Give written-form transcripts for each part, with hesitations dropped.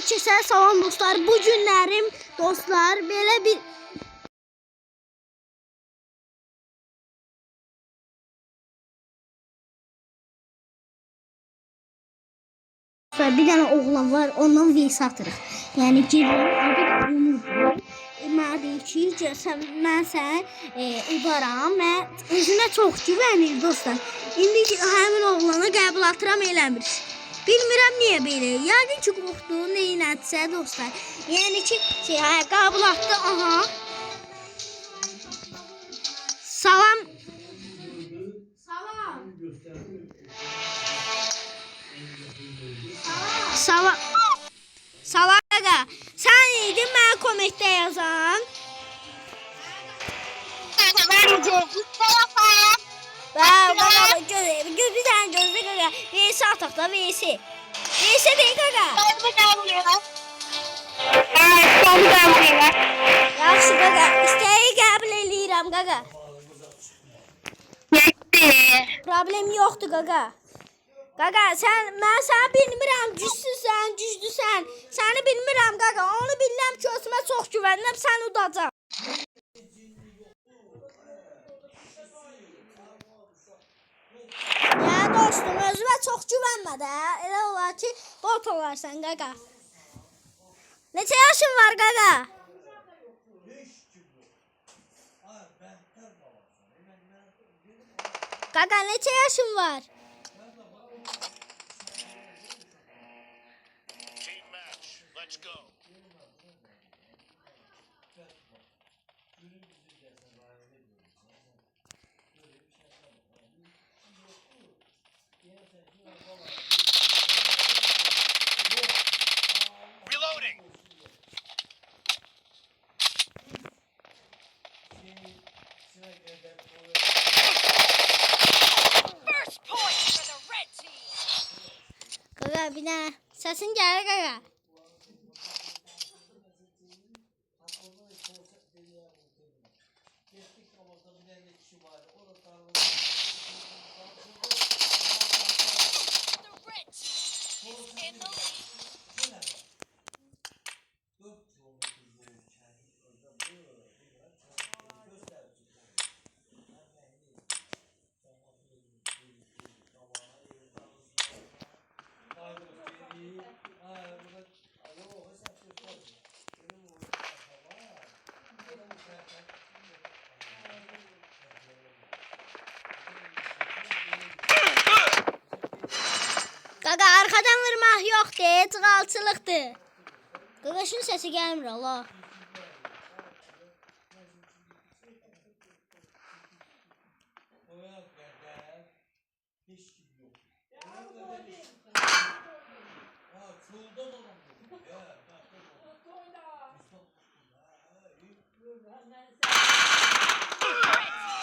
Hər kəsə salam dostlar. Bu günlərim dostlar belə bir dənə oğlan var, ondan vs atırıq. Yəni girirəm, adı da Onurdur. Mənə deyir ki, mən səni udaram və özünə çox güvənir dostlar. İndi həmin oğlana qəbul atıram eləmir. Bilmirəm niyə belə. Yəqin ki, qorxdu, neynədirsə dostlar. Yəni ki, qəbul atdı, aha. Salam. Salam qaqa. Sən idin mənə kommentdə yazan. Bir dənə gözlə qaqa. VS ataq da VS. VS deyil qaqa. Yaxşı qaqa. İstəyi qəbul eləyirəm qaqa. Problem yoxdur qaqa. Qaqa mən səni bilmirəm, güclüsən. Səni bilmirəm qaqa. Onu bilirəm ki, özümə çox güvənirəm, səni udacam. Ya dostum, özümə çox güvənmə də. Elə olar ki, bot olarsan qaqa. Neçə yaşın var qaqa? Qaqa neçə yaşın var? Qaqa bir dənə səsin gəlir qaqa. Qaqa arxadan vurmaq yoxdur, çıxalçılıqdır. Qaqa şunun səsi gəlmir Allah.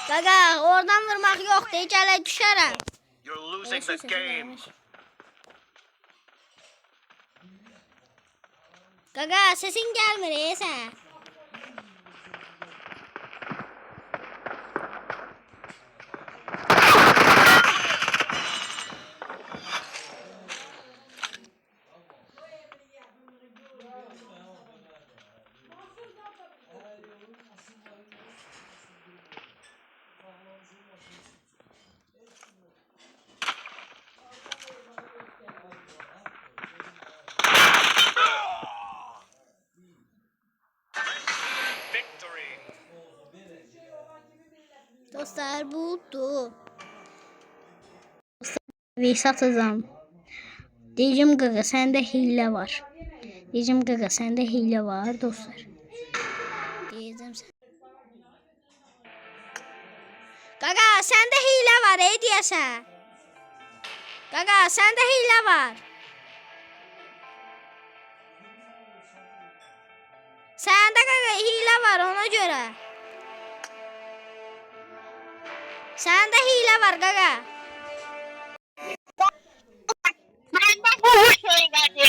Qaqa oradan vurmaq yoxdur, gələ düşərəm. You're losing the game. Qaqa səsin gəlmir sən. Dostlar buldu. VS atacağım. Diyeceğim qaqa səndə hiylə var. Diyeceğim qaqa səndə hiylə var dostlar. Diyeceğim sən. Qaqa səndə hiylə var deyəsən. Qaqa səndə hiylə var. Səndə qaqa hiylə var ona görə. Səndə hiylə var qaqa. Məndə bu şey qaqa.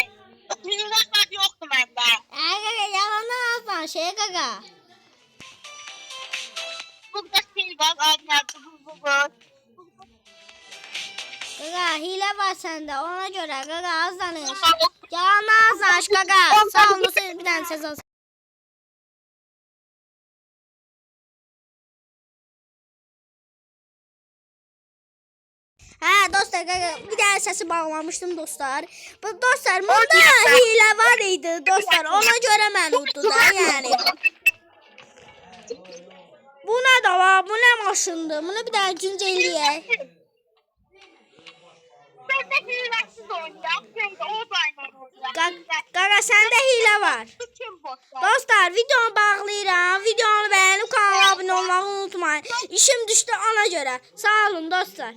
Hiylə yoxdur məndə. Qaqa yalandan azdan şey qaqa. Burada şey var, adnadı bu. Qaqa hiylə var səndə ona görə qaqa az danış. Yalandan azdan Dadaş qaqa, sağ olun dostlar, bir dənə söz olsun. Hə dostlar, qaqa, bir dənə səsi bağlamışdım dostlar. Bu dostlar, bunda hiylə var idi dostlar. Ona görə mən uddu da, yəni. Bu nə də var? Bu nə maşındır? Bunu bir dənə güncelləyək. Ben de hilesiz oynayacağım. Çünkü o da oynayacağım. Qaqa, səndə hiylə var. Bütün botlar. Dostlar, videonu bağlayıram. Videonu bəyənib kanala abunə olmağı unutmayın. İşim düşdü ona görə. Sağ olun dostlar.